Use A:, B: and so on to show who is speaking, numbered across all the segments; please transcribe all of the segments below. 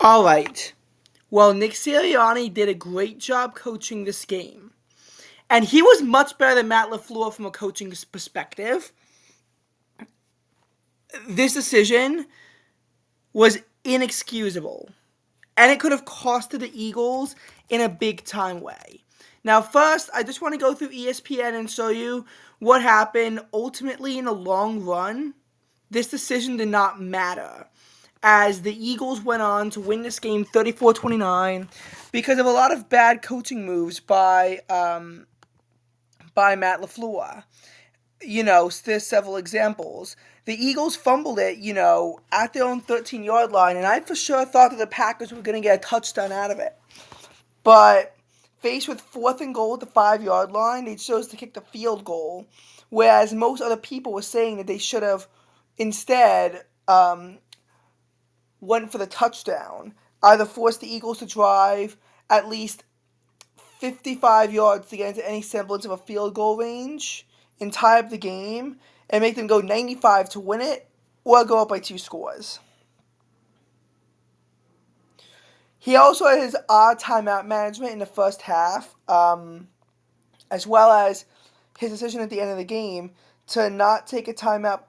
A: All right. Well, Nick Sirianni did a great job coaching this game. And he was much better than Matt LaFleur from a coaching perspective. This decision was inexcusable. And it could have costed the Eagles in a big time way. Now, first, I just want to go through ESPN and show you what happened. Ultimately, in the long run, this decision did not matter, as the Eagles went on to win this game 34-29 because of a lot of bad coaching moves by Matt LaFleur. There's several examples. The Eagles fumbled it, at their own 13-yard line, and I for sure thought that the Packers were going to get a touchdown out of it. But faced with 4th and goal at the 5-yard line, they chose to kick the field goal, whereas most other people were saying that they should have instead went for the touchdown, either forced the Eagles to drive at least 55 yards to get into any semblance of a field goal range and tie up the game and make them go 95 to win it, or go up by 2 scores. He also had his odd timeout management in the first half, as well as his decision at the end of the game to not take a timeout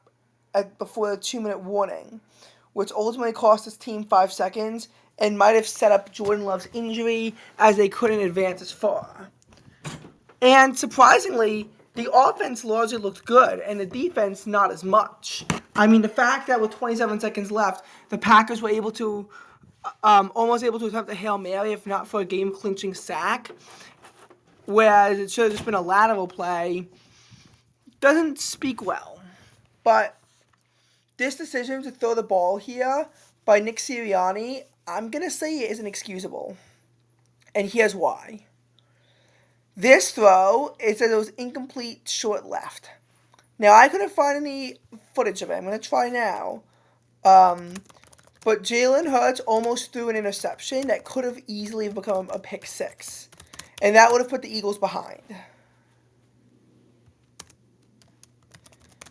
A: before the 2-minute warning, which ultimately cost his team 5 seconds and might have set up Jordan Love's injury, as they couldn't advance as far. And surprisingly, the offense largely looked good, and the defense not as much. I mean, the fact that with 27 seconds left, the Packers were able to, almost able to attempt a Hail Mary, if not for a game-clinching sack, whereas it should have just been a lateral play, doesn't speak well. But this decision to throw the ball here by Nick Sirianni, I'm going to say it is inexcusable. And here's why. This throw, it says it was incomplete short left. Now, I couldn't find any footage of it. I'm going to try now. But Jalen Hurts almost threw an interception that could have easily become a pick six. And that would have put the Eagles behind.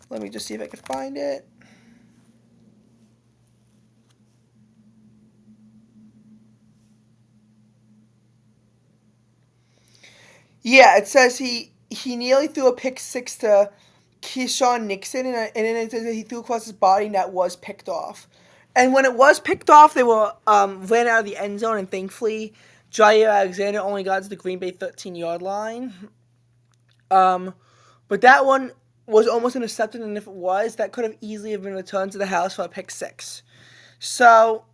A: Let me just see if I can find it. Yeah, it says he nearly threw a pick six to Keyshawn Nixon, and then it says that he threw across his body, and that was picked off. And when it was picked off, they were ran out of the end zone, and thankfully, Jair Alexander only got to the Green Bay 13-yard line. But that one was almost intercepted, and if it was, that could have easily been returned to the house for a pick six. So,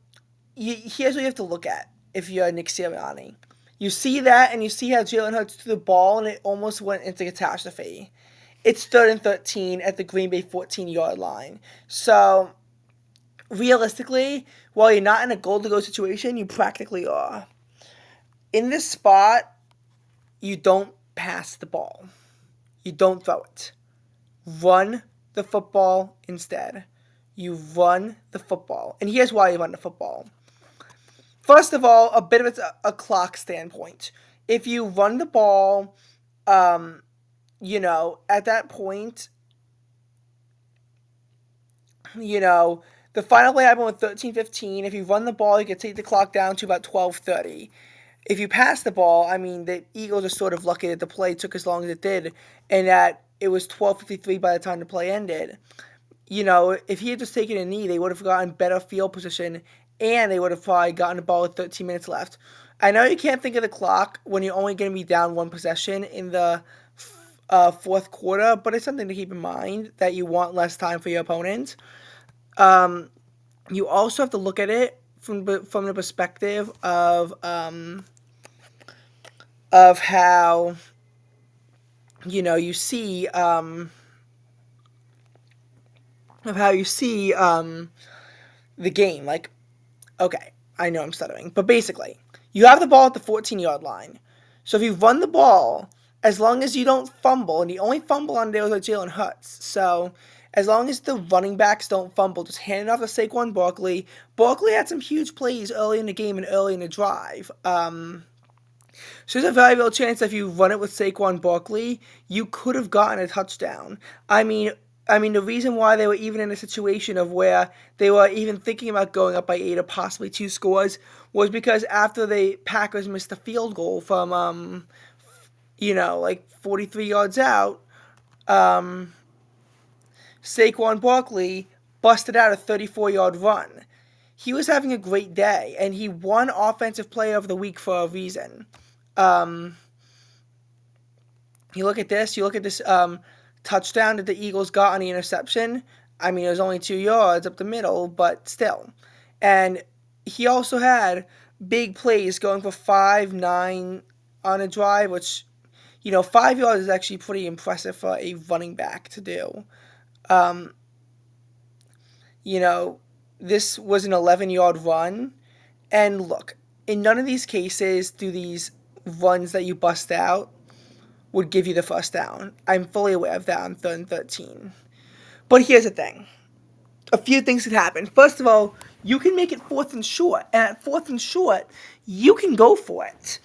A: here's what you have to look at if you're Nick Sirianni. You see that, and you see how Jalen Hurts threw the ball, and it almost went into catastrophe. It's 3rd and 13 at the Green Bay 14-yard line. So, realistically, while you're not in a goal-to-go situation, you practically are. In this spot, you don't pass the ball. You don't throw it. Run the football instead. You run the football. And here's why you run the football. First of all, a bit of a clock standpoint. If you run the ball, at that point, the final play happened with 13-15. If you run the ball, you can take the clock down to about 12:30. If you pass the ball, the Eagles are sort of lucky that the play took as long as it did, and that it was 12:53 by the time the play ended. If he had just taken a knee, they would have gotten better field position, and they would have probably gotten the ball with 13 minutes left. I know you can't think of the clock when you're only going to be down one possession in the fourth quarter, but it's something to keep in mind that you want less time for your opponent. You also have to look at it from the perspective of how you see the game. Like, okay, I know I'm stuttering, but basically, you have the ball at the 14-yard line. So if you run the ball, as long as you don't fumble, and the only fumble on there was like Jalen Hurts, so as long as the running backs don't fumble, just hand it off to Saquon Barkley. Barkley had some huge plays early in the game and early in the drive. So there's a very real chance that if you run it with Saquon Barkley, you could have gotten a touchdown. I mean, the reason why they were even in a situation of where they were even thinking about going up by 8 or possibly 2 scores was because after the Packers missed a field goal from, like 43 yards out, um, Saquon Barkley busted out a 34-yard run. He was having a great day, and he won Offensive Player of the Week for a reason. Um, you look at this. You look at this touchdown that the Eagles got on the interception. I mean, it was only 2 yards up the middle, but still. And he also had big plays going for 5-9 on a drive, which 5 yards is actually pretty impressive for a running back to do. Um, you know, this was an 11-yard run. And look, in none of these cases do these runs that you bust out would give you the first down. I'm fully aware of that on 3rd and 13. But here's the thing. A few things could happen. First of all, you can make it 4th and short. And at 4th and short, you can go for it.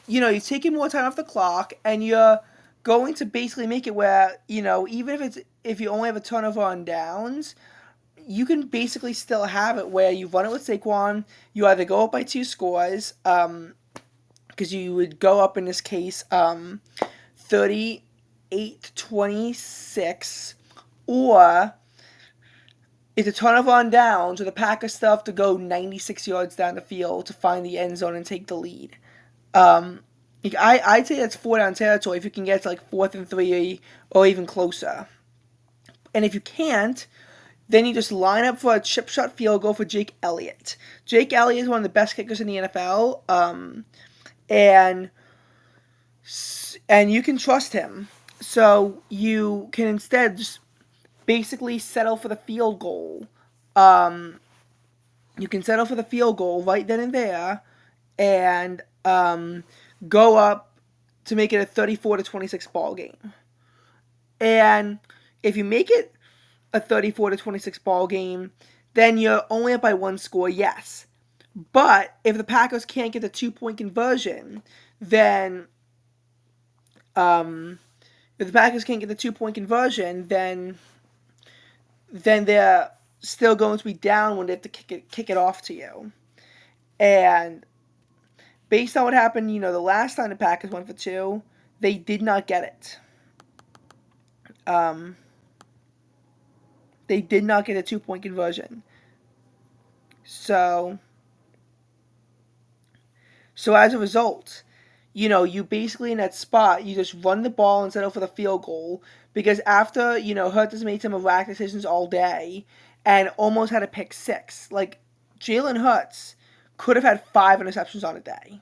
A: You're taking more time off the clock, and you're going to basically make it where, even if you only have a turnover on downs, you can basically still have it where you run it with Saquon. You either go up by 2 scores, because you would go up in this case 38-26, or if the turnover on downs, or the Packers still have to go 96 yards down the field to find the end zone and take the lead. I'd say that's 4-down territory if you can get to like 4th and 3 or even closer. And if you can't, then you just line up for a chip shot field goal for Jake Elliott. Jake Elliott is one of the best kickers in the NFL, and you can trust him. So you can instead just basically settle for the field goal. You can settle for the field goal right then and there, and go up to make it a 34-26 ball game. And if you make it a 34-26 ball game, then you're only up by 1 score, yes. But if the Packers can't get the 2-point conversion, then if the Packers can't get the 2-point conversion, then they're still going to be down when they have to kick it off to you. And based on what happened, the last time the Packers went for 2, they did not get it. They did not get a 2-point conversion. So as a result, you basically in that spot, you just run the ball and settle for the field goal, because after, Hurt has made some miraculous decisions all day and almost had a pick 6. Like, Jalen Hurts could have had 5 interceptions on a day.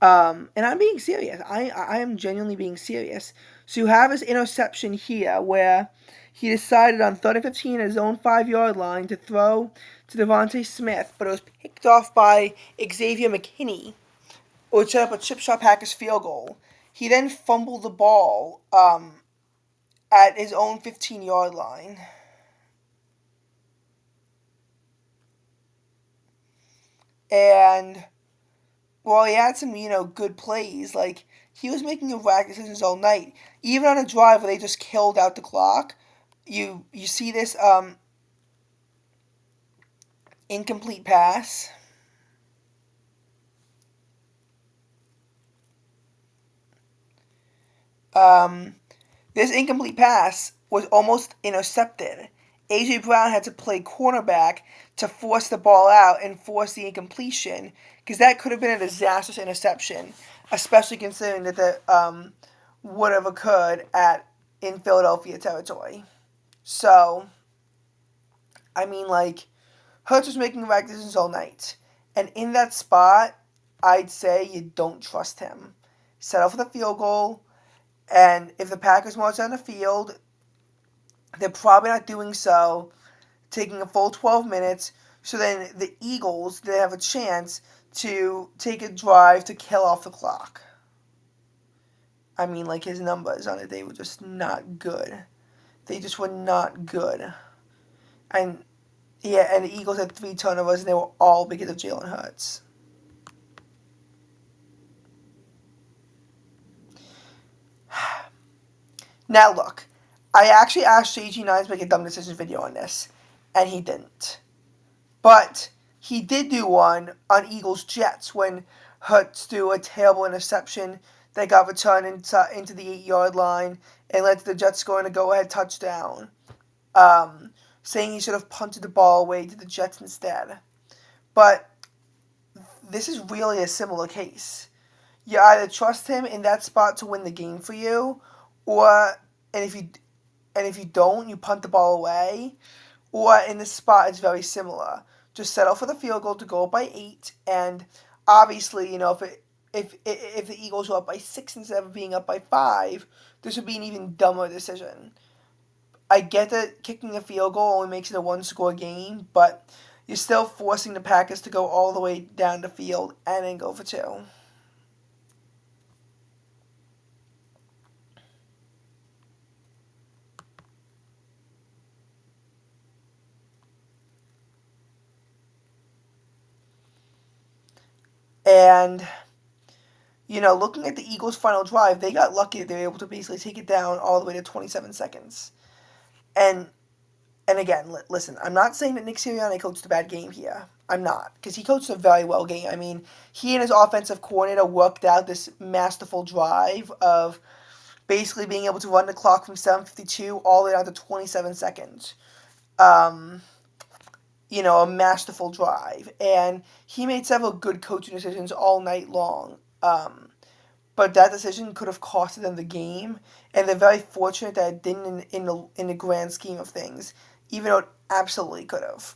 A: And I'm being serious. I am genuinely being serious. So you have this interception here where he decided on 3rd and 15 at his own 5-yard line to throw to Devontae Smith, but it was picked off by Xavier McKinney, which set up a chip shot Packers field goal. He then fumbled the ball at his own 15-yard line. And well, he had some, good plays. Like, he was making erratic decisions all night. Even on a drive where they just killed out the clock, you see this incomplete pass. This incomplete pass was almost intercepted. A.J. Brown had to play cornerback to force the ball out and force the incompletion, because that could have been a disastrous interception, especially considering that the would have occurred in Philadelphia territory. So, I mean, like, Hurts was making right decisions all night. And in that spot, I'd say you don't trust him. Settle for the field goal, and if the Packers march down the field, they're probably not doing so, taking a full 12 minutes, so then the Eagles, they have a chance to take a drive to kill off the clock. I mean, like, his numbers on it, they were just not good. They just were not good. And, yeah, and the Eagles had 3 turnovers, and they were all because of Jalen Hurts. Now, look, I actually asked JG9 to make a dumb decisions video on this, and he didn't. But he did do one on Eagles Jets when Hurts threw a terrible interception that got returned into the 8-yard line and led to the Jets scoring a go-ahead touchdown, saying he should have punted the ball away to the Jets instead. But this is really a similar case. You either trust him in that spot to win the game for you, or and if you don't, you punt the ball away. Or in this spot, it's very similar. Just settle for the field goal to go up by 8, and obviously, if the Eagles were up by 6 instead of being up by 5, this would be an even dumber decision. I get that kicking a field goal only makes it a one-score game, but you're still forcing the Packers to go all the way down the field and then go for 2. And, looking at the Eagles' final drive, they got lucky that they were able to basically take it down all the way to 27 seconds. And again, listen, I'm not saying that Nick Sirianni coached a bad game here. I'm not, because he coached a very well game. I mean, he and his offensive coordinator worked out this masterful drive of basically being able to run the clock from 7:52 all the way down to 27 seconds. Um, a masterful drive. And he made several good coaching decisions all night long. But that decision could have costed them the game, and they're very fortunate that it didn't in the grand scheme of things, even though it absolutely could have.